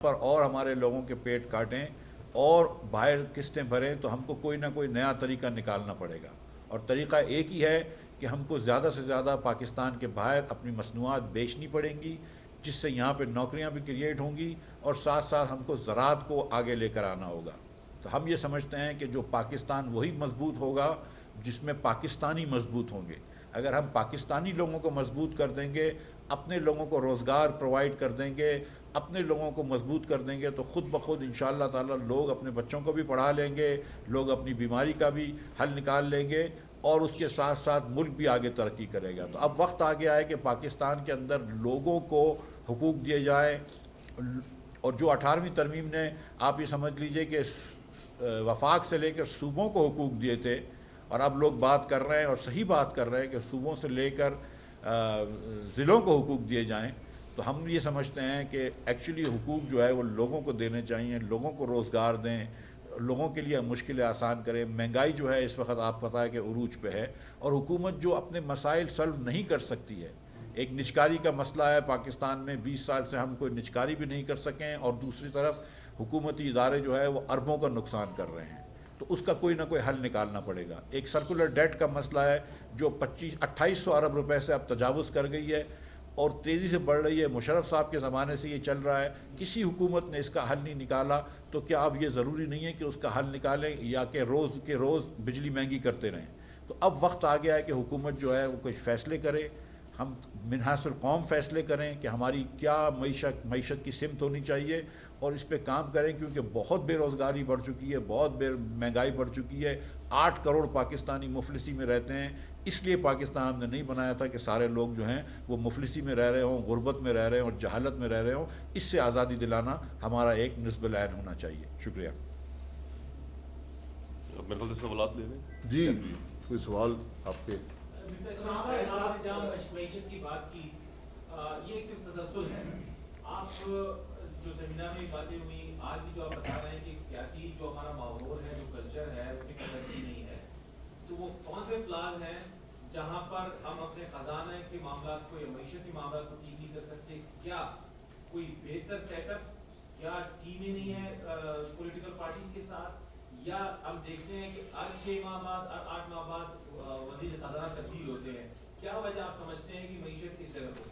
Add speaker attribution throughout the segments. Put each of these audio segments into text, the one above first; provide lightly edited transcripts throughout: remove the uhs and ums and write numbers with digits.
Speaker 1: پر اور ہمارے لوگوں کے پیٹ کاٹیں اور باہر قسطیں بھریں تو ہم کو کوئی نہ کوئی نیا طریقہ نکالنا پڑے گا، اور طریقہ ایک ہی ہے کہ ہم کو زیادہ سے زیادہ پاکستان کے باہر اپنی مصنوعات بیچنی پڑیں گی، جس سے یہاں پہ نوکریاں بھی کریٹ ہوں گی، اور ساتھ ساتھ ہم کو زراعت کو آگے لے کر آنا ہوگا۔ تو ہم یہ سمجھتے ہیں کہ جو پاکستان وہی مضبوط ہوگا جس میں پاکستانی مضبوط ہوں گے۔ اگر ہم پاکستانی لوگوں کو مضبوط کر دیں گے، اپنے لوگوں کو روزگار پرووائڈ کر دیں گے، اپنے لوگوں کو مضبوط کر دیں گے، تو خود بخود انشاءاللہ تعالی لوگ اپنے بچوں کو بھی پڑھا لیں گے، لوگ اپنی بیماری کا بھی حل نکال لیں گے، اور اس کے ساتھ ساتھ ملک بھی آگے ترقی کرے گا۔ تو اب وقت آ گیا ہے کہ پاکستان کے اندر لوگوں کو حقوق دیے جائیں، اور جو 18ویں ترمیم نے آپ یہ سمجھ لیجئے کہ وفاق سے لے کر صوبوں کو حقوق دیے تھے، اور اب لوگ بات کر رہے ہیں اور صحیح بات کر رہے ہیں کہ صوبوں سے لے کر ضلعوں کو حقوق دیے جائیں، تو ہم یہ سمجھتے ہیں کہ ایکچولی حقوق جو ہے وہ لوگوں کو دینے چاہیے، لوگوں کو روزگار دیں، لوگوں کے لیے مشکلیں آسان کریں۔ مہنگائی جو ہے اس وقت آپ پتہ ہے کہ عروج پہ ہے، اور حکومت جو اپنے مسائل سولو نہیں کر سکتی ہے، ایک نجکاری کا مسئلہ ہے پاکستان میں، 20 سال سے ہم کوئی نجکاری بھی نہیں کر سکیں، اور دوسری طرف حکومتی ادارے جو ہے وہ اربوں کا نقصان کر رہے ہیں، تو اس کا کوئی نہ کوئی حل نکالنا پڑے گا۔ ایک سرکولر ڈیٹ کا مسئلہ ہے جو 2800 ارب روپے سے اب تجاوز کر گئی ہے اور تیزی سے بڑھ رہی ہے، مشرف صاحب کے زمانے سے یہ چل رہا ہے، کسی حکومت نے اس کا حل نہیں نکالا، تو کیا اب یہ ضروری نہیں ہے کہ اس کا حل نکالیں، یا کہ روز کے روز بجلی مہنگی کرتے رہیں؟ تو اب وقت آ گیا ہے کہ حکومت جو ہے وہ کچھ فیصلے کرے، ہم منحاصر القوم فیصلے کریں کہ ہماری کیا معیشت کی سمت ہونی چاہیے، اور اس پہ کام کریں، کیونکہ بہت بے روزگاری بڑھ چکی ہے، بہت مہنگائی بڑھ چکی ہے۔ 8 کروڑ پاکستانی مفلسی میں رہتے ہیں، اس لیے پاکستان ہم نے نہیں بنایا تھا کہ سارے لوگ جو ہیں وہ مفلسی میں رہ رہے ہوں، غربت میں رہ رہے ہوں اور جہالت میں رہ رہے ہوں۔ اس سے آزادی دلانا ہمارا ایک نصب العین ہونا چاہیے۔ شکریہ۔
Speaker 2: میرے خیال سے سوالات لے رہے
Speaker 3: جی کوئی سوال آپ کے؟
Speaker 4: معیشت کی بات کی، یہ ایک تسلسل ہے، آپ جو سیمینار میں باتیں ہوئی، آج بھی جو آپ بتا رہے ہیں کہ سیاسی جو ہمارا ماحول ہے، جو کلچر ہے، اس کی کیپیسٹی نہیں ہے، تو وہ کون سے پلان ہیں جہاں پر ہم اپنے خزانہ کے معاملات کو یا معیشت کے معاملات کو ٹھیک نہیں کر سکتے؟ کیا کوئی بہتر سیٹ اپ، کیا ٹیمیں نہیں ہیں پولیٹیکل پارٹیز کے ساتھ، یا ہم دیکھتے ہیں کہ ہر 6 ماہ بعد، ہر 8 ماہ بعد وزیر خزانہ تبدیل ہوتے ہیں؟ کیا وجہ آپ سمجھتے ہیں کہ معیشت کس جگہ پر؟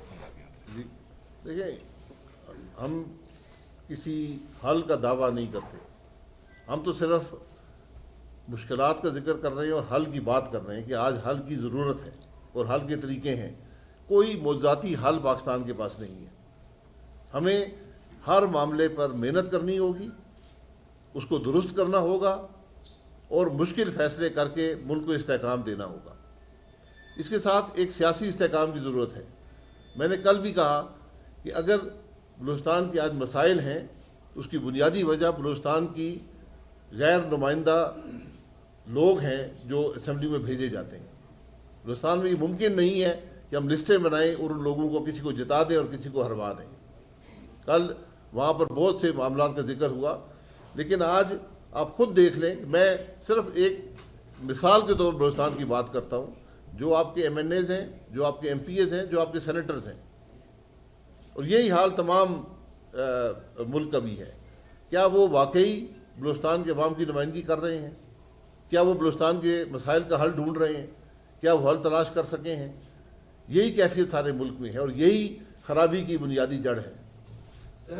Speaker 3: جی دیکھیں، ہم کسی حل کا دعویٰ نہیں کرتے، ہم تو صرف مشکلات کا ذکر کر رہے ہیں اور حل کی بات کر رہے ہیں کہ آج حل کی ضرورت ہے اور حل کے طریقے ہیں۔ کوئی موضوعاتی حل پاکستان کے پاس نہیں ہے، ہمیں ہر معاملے پر محنت کرنی ہوگی، اس کو درست کرنا ہوگا، اور مشکل فیصلے کر کے ملک کو استحکام دینا ہوگا۔ اس کے ساتھ ایک سیاسی استحکام کی ضرورت ہے۔ میں نے کل بھی کہا کہ اگر بلوچستان کے آج مسائل ہیں تو اس کی بنیادی وجہ بلوچستان کی غیر نمائندہ لوگ ہیں جو اسمبلی میں بھیجے جاتے ہیں۔ بلوچستان میں یہ ممکن نہیں ہے کہ ہم لسٹیں بنائیں اور ان لوگوں کو کسی کو جتا دیں اور کسی کو ہروا دیں۔ کل وہاں پر بہت سے معاملات کا ذکر ہوا، لیکن آج آپ خود دیکھ لیں، میں صرف ایک مثال کے طور پر بلوچستان کی بات کرتا ہوں، جو آپ کے ایم این ایز ہیں، جو آپ کے ایم پی ایز ہیں، جو آپ کے سینیٹرز ہیں، اور یہی حال تمام ملک کا بھی ہے۔ کیا وہ واقعی بلوچستان کے عوام کی نمائندگی کر رہے ہیں؟ کیا وہ بلوچستان کے مسائل کا حل ڈھونڈ رہے ہیں؟ کیا وہ حل تلاش کر سکے ہیں؟ یہی کیفیت سارے ملک میں ہے، اور یہی خرابی کی بنیادی جڑ ہے۔
Speaker 5: سب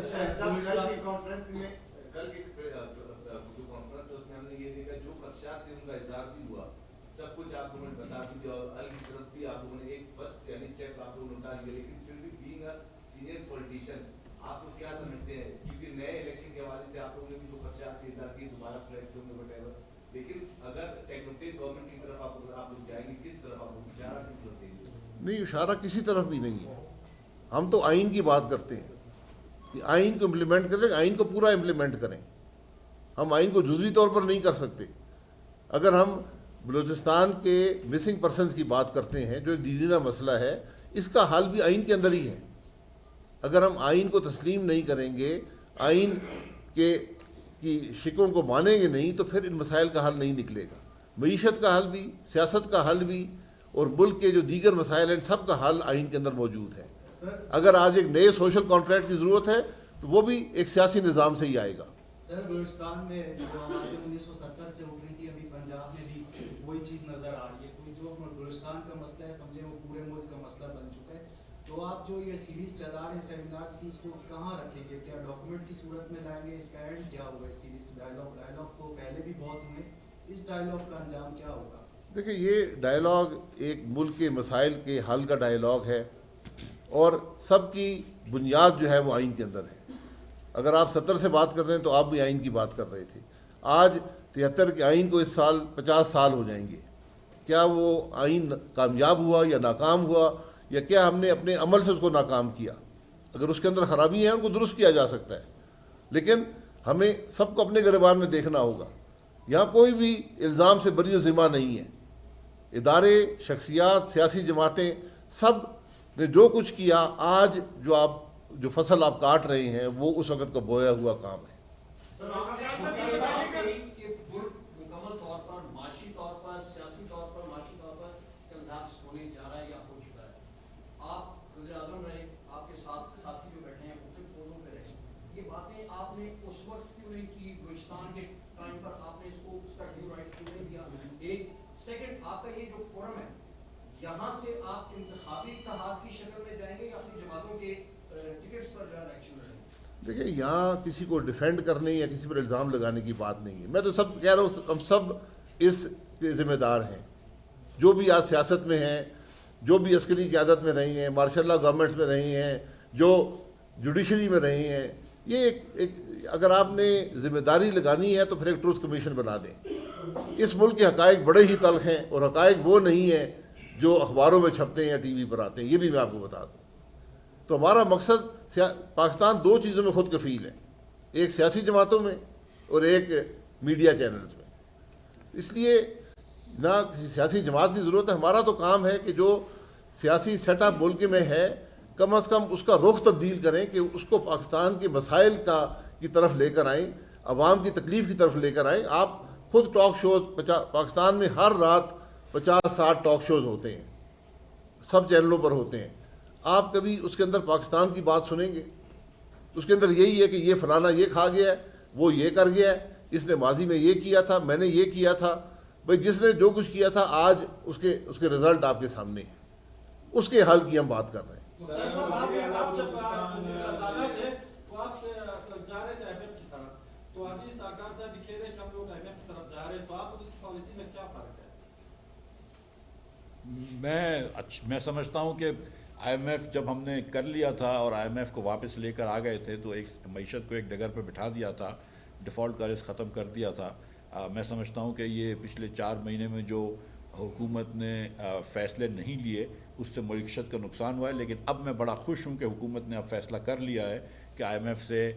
Speaker 5: کچھ آپ لوگوں نے بتا دیا اور ال کی طرف بھی آپ لوگوں نے ایک فرسٹ یعنی اسٹیپ آپ لوگوں نے اٹھا لیا، لیکن پھر بھی بینگ اے سینئر پولیٹیشین آپ لوگ کیا سمجھتے ہیں؟ کیونکہ نئے الیکشن کے حوالے سے آپ لوگوں نے بھی جو خدشات کے اظہار کیے، دوبارہ فلیٹ ہوں گے وٹ ایور، لیکن اگر ٹیکنوکریٹ گورنمنٹ کی طرف آپ لوگ جائیں گے، کس طرف آپ لوگ اشارہ کس طرف دیں گے؟
Speaker 3: نہیں، اشارہ کسی طرف بھی نہیں ہے۔ ہم تو آئین کی بات کرتے ہیں کہ آئین کو امپلیمنٹ کریں، آئین کو پورا امپلیمنٹ کریں۔ ہم آئین کو جزوی طور پر نہیں کر سکتے۔ اگر ہم بلوچستان کے مسنگ پرسنز کی بات کرتے ہیں جو ایک دیرینہ مسئلہ ہے، اس کا حل بھی آئین کے اندر ہی ہے۔ اگر ہم آئین کو تسلیم نہیں کریں گے، آئین کی شکوں کو مانیں گے نہیں، تو پھر ان مسائل کا حل نہیں نکلے گا۔ معیشت کا حل بھی، سیاست کا حل بھی، اور ملک کے جو دیگر مسائل ہیں سب کا حل آئین کے اندر موجود ہے۔ اگر آج ایک نئے سوشل کانٹریکٹ کی ضرورت ہے، تو وہ بھی ایک سیاسی نظام سے ہی آئے گا.
Speaker 6: سر بلوچستان میں جو آوازیں 1970 سے اٹھ رہی تھی ابھی پنجاب میں بھی وہی چیز نظر آ رہی ہے. تو جو بلوچستان کا مسئلہ ہے سمجھے وہ پورے ملک کا مسئلہ بن چکا ہے. تو آپ جو یہ سیریز چلا رہے ہیں سیمینارز کی اس کو کہاں رکھیں گے؟ کیا ڈاکومنٹ کی صورت میں لائیں گے؟ اس کا اینڈ کیا ہوگا؟ اس سیریز ڈائلاگ تو پہلے بھی بہت ہوئے, اس ڈائلاگ کا انجام کیا ہوگا؟
Speaker 3: دیکھیں یہ ڈائلاگ ایک ملک کے مسائل کے حل کا ڈائلاگ ہے اور سب کی بنیاد جو ہے وہ آئین کے اندر ہے. اگر آپ 70 سے بات کر رہے ہیں تو آپ بھی آئین کی بات کر رہے تھے. آج 73 کے آئین کو اس سال 50 سال ہو جائیں گے. کیا وہ آئین کامیاب ہوا یا ناکام ہوا, یا کیا ہم نے اپنے عمل سے اس کو ناکام کیا؟ اگر اس کے اندر خرابی ہیں ان کو درست کیا جا سکتا ہے, لیکن ہمیں سب کو اپنے گریبان میں دیکھنا ہوگا. یہاں کوئی بھی الزام سے بری و ذمہ نہیں ہے. ادارے, شخصیات, سیاسی جماعتیں سب نے جو کچھ کیا, آج جو فصل آپ کاٹ رہے ہیں وہ اس وقت کا بویا ہوا کام ہے.
Speaker 7: مکمل طور پر معاشی طور پر, سیاسی طور پر, معاشی طور پر کلزام ہونے جا رہا ہے یا ہو چکا ہے. آپ وزیر اعظم رہے, آپ کے ساتھ ساتھی جو بیٹھے ہیں مختلف عہدوں پہ رہے, یہ باتیں آپ نے اس وقت کیوں نہیں کی؟ بلوچستان کے ٹائم پر آپ نے اس کا ڈیو رائٹ کیوں نہیں دیا؟ ایک سیکنڈ, آپ کا یہ جو فورم ہے یہاں سے آپ انتخابی اتحاد کی شکل میں جائیں گے یا اپنی جماعتوں کے ٹکٹس پر جو ہے ایکشن لڑیں گے؟
Speaker 3: دیکھیں یہاں کسی کو ڈیفینڈ کرنے یا کسی پر الزام لگانے کی بات نہیں ہے. میں تو سب کہہ رہا ہوں, ہم سب اس کے ذمہ دار ہیں. جو بھی آج سیاست میں ہیں, جو بھی عسکری قیادت میں رہی ہیں, مارشاء اللہ گورنمنٹس میں رہی ہیں, جو جوڈیشری میں رہی ہیں, یہ اگر آپ نے ذمہ داری لگانی ہے تو پھر ایک ٹروتھ کمیشن بنا دیں. اس ملک کے حقائق بڑے ہی تلخ ہیں اور حقائق وہ نہیں ہیں جو اخباروں میں چھپتے ہیں یا ٹی وی پر آتے ہیں. یہ بھی میں آپ کو بتا دوں. تو ہمارا مقصد پاکستان دو چیزوں میں خود کفیل ہے, ایک سیاسی جماعتوں میں اور ایک میڈیا چینلز میں. اس لیے نہ کسی سیاسی جماعت کی ضرورت ہے. ہمارا تو کام ہے کہ جو سیاسی سیٹ اپ ملک میں ہے کم از کم اس کا رخ تبدیل کریں, کہ اس کو پاکستان کے مسائل کی طرف لے کر آئیں, عوام کی تکلیف کی طرف لے کر آئیں. آپ خود ٹاک شوز پاکستان میں ہر رات 50-60 ٹاک شوز ہوتے ہیں, سب چینلوں پر ہوتے ہیں. آپ کبھی اس کے اندر پاکستان کی بات سنیں گے؟ اس کے اندر یہی ہے کہ یہ فلانا یہ کھا گیا ہے, وہ یہ کر گیا ہے, اس نے ماضی میں یہ کیا تھا, میں نے یہ کیا تھا. بھئی جس نے جو کچھ کیا تھا آج اس کے رزلٹ آپ کے سامنے ہیں, اس کے حل کی ہم بات کر رہے ہیں.
Speaker 1: میں سمجھتا ہوں کہ آئی ایم ایف جب ہم نے کر لیا تھا اور آئی ایم ایف کو واپس لے کر آ گئے تھے تو ایک معیشت کو ایک ڈگر پہ بٹھا دیا تھا, ڈیفالٹ قرض ختم کر دیا تھا. میں سمجھتا ہوں کہ یہ پچھلے 4 مہینے میں جو حکومت نے فیصلے نہیں لیے اس سے معیشت کا نقصان ہوا ہے. لیکن اب میں بڑا خوش ہوں کہ حکومت نے اب فیصلہ کر لیا ہے کہ آئی ایم ایف سے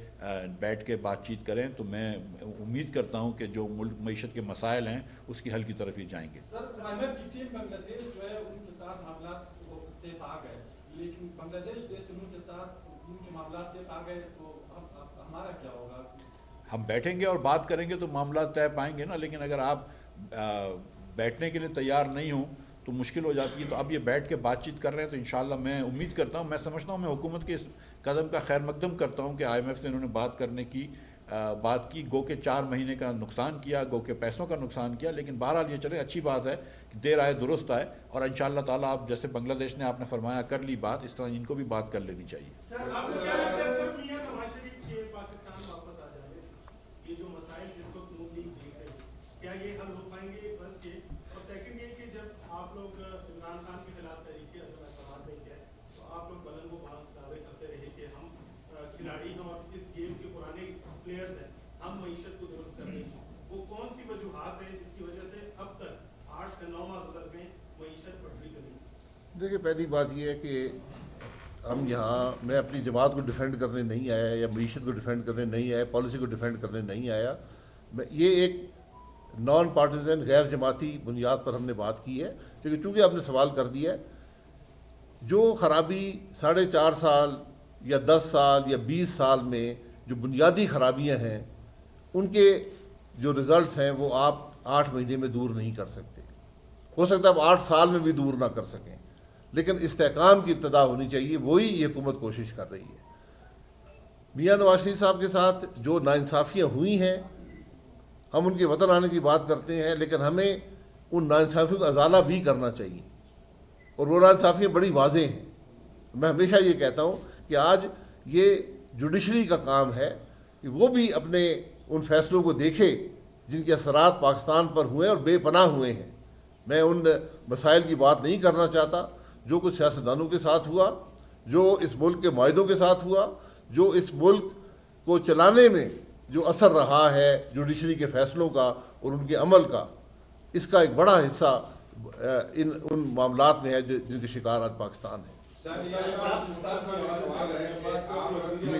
Speaker 1: بیٹھ کے بات چیت کریں. تو میں امید کرتا ہوں کہ جو ملک معیشت کے مسائل ہیں اس کی حل کی طرف ہی جائیں گے.
Speaker 8: سر آئی ایم ایف کی ٹیم بنگلہ دیش جو ہے ان کے ساتھ معاملات وہ طے پا گئے, لیکن بنگلہ دیش جیسے ملک کے ساتھ ان کے معاملات طے پا گئے تو ہمارا کیا ہوگا؟
Speaker 1: ہم بیٹھیں گے اور بات کریں گے تو معاملات طے پائیں گے نا. لیکن اگر آپ بیٹھنے کے لیے تیار نہیں ہوں تو مشکل ہو جاتی ہے. تو اب یہ بیٹھ کے بات چیت کر رہے ہیں تو انشاءاللہ میں امید کرتا ہوں, میں سمجھتا ہوں, میں حکومت کے اس قدم کا خیر مقدم کرتا ہوں کہ آئی ایم ایف سے انہوں نے بات کرنے کی بات کی. گو کہ 4 مہینے کا نقصان کیا, گو کہ پیسوں کا نقصان کیا, لیکن بہرحال یہ چلے اچھی بات ہے کہ دیر آئے درست آئے. اور انشاءاللہ تعالیٰ آپ جیسے بنگلہ دیش نے آپ نے فرمایا کر لی بات, اس طرح ان کو بھی بات کر لینی چاہیے.
Speaker 3: دیکھیں پہلی بات یہ ہے کہ میں اپنی جماعت کو ڈیفینڈ کرنے نہیں آیا یا معیشت کو ڈیفینڈ کرنے نہیں آیا, پالیسی کو ڈیفینڈ کرنے نہیں آیا. یہ ایک نان پارٹیزن غیر جماعتی بنیاد پر ہم نے بات کی ہے. لیکن چونکہ آپ نے سوال کر دیا ہے, جو خرابی 4.5 سال یا 10 سال یا 20 سال میں جو بنیادی خرابیاں ہیں ان کے جو رزلٹس ہیں وہ آپ 8 مہینے میں دور نہیں کر سکتے. ہو سکتا ہے آپ 8 سال میں بھی دور نہ کر سکیں, لیکن استحکام کی ابتدا ہونی چاہیے. وہی یہ حکومت کوشش کر رہی ہے. میاں نواز شریف صاحب کے ساتھ جو ناانصافیاں ہوئی ہیں، ہم ان کے وطن آنے کی بات کرتے ہیں، لیکن ہمیں ان ناانصافیوں کا ازالہ بھی کرنا چاہیے، اور وہ ناانصافیاں بڑی واضح ہیں۔ میں ہمیشہ یہ کہتا ہوں کہ آج یہ جوڈیشری کا کام ہے کہ وہ بھی اپنے ان فیصلوں کو دیکھے جن کے اثرات پاکستان پر ہوئے اور بے پناہ ہوئے ہیں۔ میں ان مسائل کی بات نہیں کرنا چاہتا جو کچھ سیاستدانوں کے ساتھ ہوا، جو اس ملک کے معاہدوں کے ساتھ ہوا، جو اس ملک کو چلانے میں جو اثر رہا ہے جوڈیشری کے فیصلوں کا اور ان کے عمل کا، اس کا ایک بڑا حصہ ان معاملات میں ہے جن کے شکار آج پاکستان ہے۔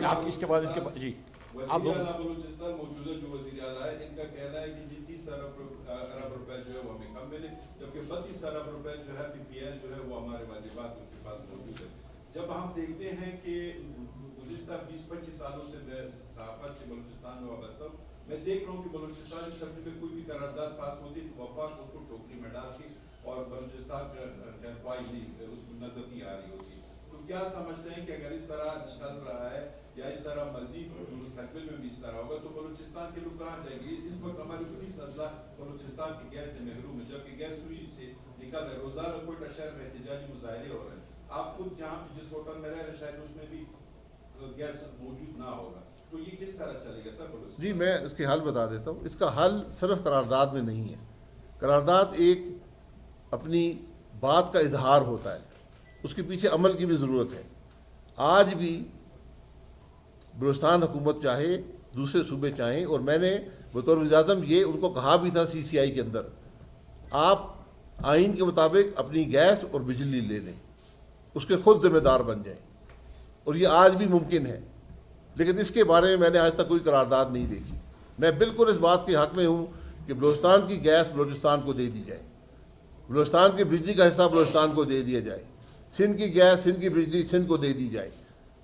Speaker 1: آپ اس کے بعد ان کے بعد جی آپ
Speaker 2: وزیر اعلیٰ بلوچستان موجودہ جو وزیر اعلیٰ ہے، ان کا کہنا ہے کہ 30 ارب روپے جو ہے وہ ہمیں کم ملے، جبکہ 32 ارب روپے جو ہے پی پی ایل جو ہے وہ ہمارے واجبات ان کے پاس موجود ہے۔ جب ہم دیکھتے ہیں کہ گزشتہ 20-25 سالوں سے میں صحافت سے بلوچستان میں وابستہ ہوں، میں دیکھ رہا ہوں کہ بلوچستان اسمبلی میں کوئی بھی قرارداد پاس ہوتی تو وفاق اس کو ٹوکری میں ڈالتی اور بلوچستان کا خواہش نہیں اس کو نظر نہیں آ رہی ہوتی۔ تو کیا سمجھتے ہیں کہ اگر اس طرح چل رہا ہے یا اس طرح مزید مستقبل میں بھی اس طرح ہوگا تو بلوچستان کے لوگ کہاں جائیں گے؟ اس وقت ہماری 19 اضلاع بلوچستان کی گیس سے محروم ہے، جبکہ گیس سوئی سے نکل رہے، روزانہ کوئٹہ شہر میں احتجاجی مظاہرے ہو رہے ہیں۔ آپ خود جہاں جس ہوٹل میں رہ رہے ہیں شاید اس میں بھی گیس موجود نہ ہوگا، تو یہ کس طرح چلے گا سر بلوچستان؟
Speaker 3: جی میں اس کے حل بتا دیتا ہوں۔ اس کا حل صرف قرارداد میں نہیں ہے۔ قرارداد ایک اپنی بات کا اظہار ہوتا ہے، اس کے پیچھے عمل کی بھی ضرورت ہے۔ آج بھی بلوچستان حکومت چاہے، دوسرے صوبے چاہیں، اور میں نے بطور وزیر اعظم یہ ان کو کہا بھی تھا سی سی آئی کے اندر، آپ آئین کے مطابق اپنی گیس اور بجلی لے لیں، اس کے خود ذمہ دار بن جائیں، اور یہ آج بھی ممکن ہے۔ لیکن اس کے بارے میں نے آج تک کوئی قرارداد نہیں دیکھی۔ میں بالکل اس بات کے حق میں ہوں کہ بلوچستان کی گیس بلوچستان کو دے دی جائے، بلوچستان کی بجلی کا حصہ بلوچستان کو دے دیا جائے، سندھ کی گیس سندھ کی بجلی سندھ کو دے دی جائے،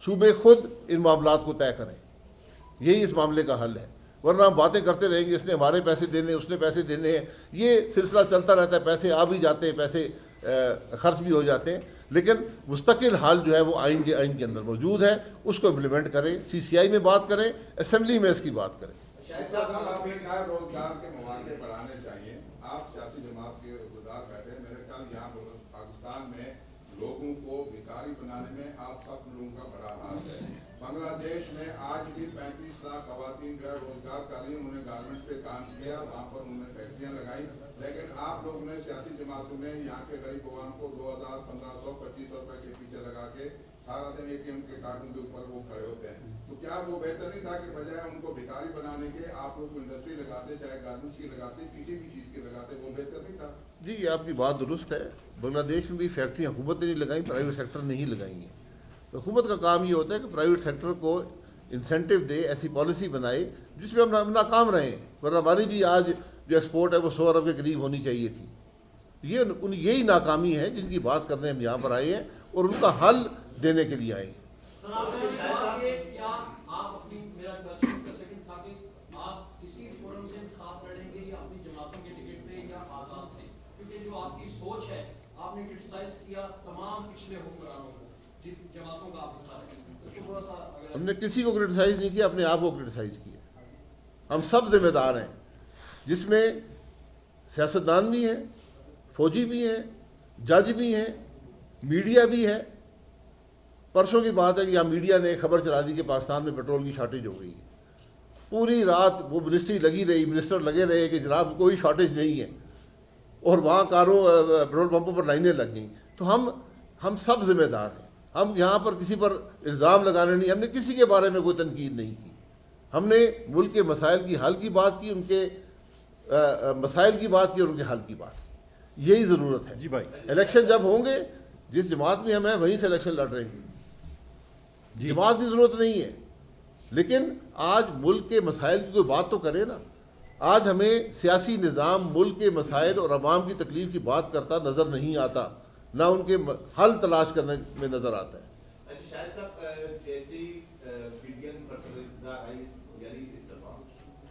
Speaker 3: صوبے خود ان معاملات کو طے کریں، یہی اس معاملے کا حل ہے۔ ورنہ ہم باتیں کرتے رہیں گے اس نے ہمارے پیسے دینے، اس نے پیسے دینے ہیں، یہ سلسلہ چلتا رہتا ہے، پیسے آ بھی جاتے ہیں، پیسے خرچ بھی ہو جاتے ہیں، لیکن مستقل حل جو ہے وہ آئین کے اندر موجود ہے، اس کو امپلیمنٹ کریں، سی سی آئی میں بات کریں، اسمبلی میں اس کی بات کریں۔
Speaker 9: شاہد صاحب آپ نے کہا روزگار کے مواقع بڑھانے چاہیے، آپ سیاسی جماعت کے عہدیدار بیٹھے، میرے خیال یہاں پاکستان میں لوگوں کو بھکاری بنانے میں آپ سب لوگوں کا بڑا ہاتھ ہے۔ بنگلہ دیش میں آج بھی 35 لاکھ خواتین جو ہے روزگار کر رہی ہیں، انہوں نے گارمنٹ پہ کام کیا، وہاں پر انہوں نے فیکٹریاں لگائی، لیکن آپ لوگوں نے سیاسی جماعتوں نے یہاں کے غریب عوام کو 2000 1500 2500 روپے کے پیچھے لگا کے سارا دن اے ٹی ایم کے کارڈوں کے اوپر وہ کھڑے ہوتے ہیں۔ تو کیا وہ بہتر نہیں تھا کہ بجائے ان کو بھکاری بنانے کے آپ لوگ انڈسٹری لگاتے، چاہے گارمنٹس کی لگاتے، کسی بھی چیز کی لگاتے، وہ بہتر نہیں تھا؟
Speaker 3: جی یہ آپ کی بات درست ہے، بنگلہ دیش میں بھی فیکٹریاں حکومت نے نہیں لگائیں، پرائیویٹ سیکٹر نے ہی لگائی ہیں۔ تو حکومت کا کام یہ ہوتا ہے کہ پرائیویٹ سیکٹر کو انسینٹیو دے، ایسی پالیسی بنائے جس میں ہم ناکام رہے ہیں، ورنہ ہماری بھی آج جو ایکسپورٹ ہے وہ 100 ارب کے قریب ہونی چاہیے تھی۔ یہی ناکامی ہے جن کی بات کرنے ہم یہاں پر آئے ہیں اور ان کا حل دینے کے لیے آئے ہیں۔
Speaker 7: سر آپ نے کہا کہ کیا آپ اپنی میرا کوشچن کا سیکنڈ تھا کہ آپ کسی فورم سے انتخاب لڑیں گے یا اپنی جماعتوں کے ٹکٹ پہ یا آزاد سے، کیونکہ جو آپ کی سوچ ہے آپ نے کرٹیسائز کیا تمام پچھلے حکمرانوں کو جن جماعتوں کا آپ بتا رہے ہیں، تو تھوڑا سا اگر
Speaker 3: ہم نے کسی کو کرٹیسائز نہیں کیا، اپنے آپ کو کرٹیسائز کیا۔ ہم سب ذمہ دار ہیں، جس میں سیاستدان بھی ہیں، فوجی بھی ہیں، جج بھی ہیں، میڈیا بھی ہے۔ پرسوں کی بات ہے کہ یہاں میڈیا نے خبر چلا دی کہ پاکستان میں پیٹرول کی شارٹیج ہو گئی ہے۔ پوری رات وہ منسٹری لگی رہی، منسٹر لگے رہے کہ جناب کوئی شارٹیج نہیں ہے، اور وہاں کاروں پیٹرول پمپوں پر لائنیں لگ گئیں۔ تو ہم سب ذمہ دار ہیں۔ ہم یہاں پر کسی پر الزام لگانے نہیں، ہم نے کسی کے بارے میں کوئی تنقید نہیں کی۔ ہم نے ملک کے مسائل کی حل کی بات کی، ان کے مسائل کی بات کی اور ان کے حل کی بات کی۔ یہی ضرورت ہے۔
Speaker 1: جی بھائی
Speaker 3: الیکشن جب ہوں گے، جس جماعت میں ہم ہیں وہیں سے الیکشن لڑ رہے ہیں، جماعت کی ضرورت نہیں ہے۔ لیکن آج ملک کے مسائل کی کوئی بات تو کرے نا۔ آج ہمیں سیاسی نظام ملک کے مسائل اور عوام کی تکلیف کی بات کرتا نظر نہیں آتا، نہ ان کے حل تلاش کرنے میں نظر آتا ہے۔
Speaker 5: شاہد صاحب جیسی پی پر آئی یعنی اس دفعہ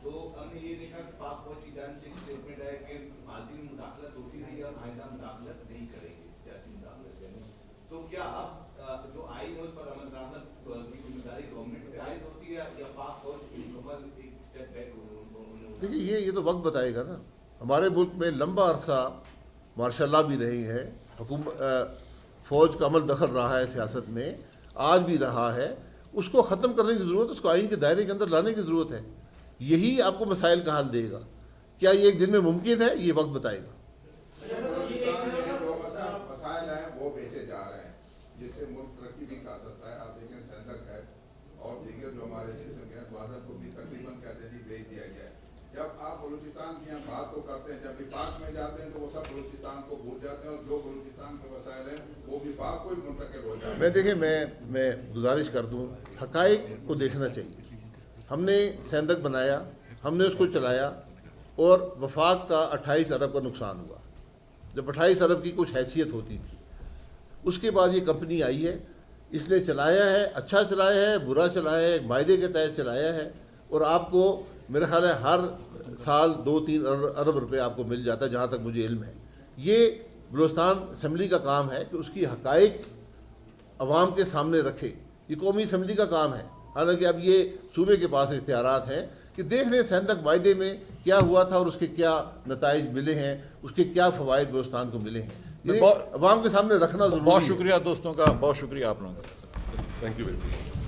Speaker 5: تو ہم نے یہ دیکھا کہ پاک فوج کی جانب سے اسٹیٹمنٹ ہے کہ ماضی میں مداخلت ہوتی رہی اور آئندہ مداخلت نہیں کریں گے، سیاسی مداخلت یعنی۔ تو کیا اب جو آئین ہے اس پر عمل درآمد کی ذمہ داری گورنمنٹ پہ عائد ہوتی ہے
Speaker 3: دیکھیے یہ تو وقت بتائے گا نا. ہمارے ملک میں لمبا عرصہ مارشاء اللہ بھی رہی ہے, فوج کا عمل دخل رہا ہے سیاست میں, آج بھی رہا ہے. اس کو ختم کرنے کی ضرورت ہے, اس کو آئین کے دائرے کے اندر لانے کی ضرورت ہے. یہی آپ کو مسائل کا حل دے گا. کیا یہ ایک دن میں ممکن ہے؟ یہ وقت بتائے گا.
Speaker 9: جو مسائل ہیں وہ بیچے جا رہے ہیں جس سے ملک ترقی بھی کر سکتا ہے. آپ دیکھیں سندک ہے اور دیگر جو ہمارے قسم کے بازار کو بھی تقریباً کہتے ہیں بیچ دیا گیا ہے. جب آپ بلوچستان کی ہم بات کو کرتے ہیں, جب وفاق میں جاتے ہیں تو وہ سب بلوچستان کو بھول جاتے ہیں, اور جو بلوچستان کے وسائل ہیں وہ وفاق کو ہی منتقل ہو جاتے ہیں.
Speaker 3: میں دیکھیں میں گزارش کر دوں, حقائق کو دیکھنا چاہیے. ہم نے سندک بنایا, ہم نے اس کو چلایا, اور وفاق کا 28 ارب کا نقصان ہوا. جب 28 ارب کی کچھ حیثیت ہوتی تھی, اس کے بعد یہ کمپنی آئی ہے, اس نے چلایا ہے, اچھا چلایا ہے, برا چلایا ہے, ایک معاہدے کے تحت چلایا ہے, اور آپ کو میرا خیال ہے ہر سال 2-3 ارب روپے آپ کو مل جاتا ہے جہاں تک مجھے علم ہے. یہ بلوچستان اسمبلی کا کام ہے کہ اس کی حقائق عوام کے سامنے رکھے. یہ قومی اسمبلی کا کام ہے. حالانکہ اب یہ صوبے کے پاس اختیارات ہیں کہ دیکھ لیں سندک معاہدے میں کیا ہوا تھا اور اس کے کیا نتائج ملے ہیں, اس کے کیا فوائد بلوچستان کو ملے ہیں. یہ عوام کے سامنے رکھنا ضروری ہے.
Speaker 1: بہت شکریہ دوستوں کا, بہت شکریہ آپ لوگوں کا.
Speaker 3: Thank you very much.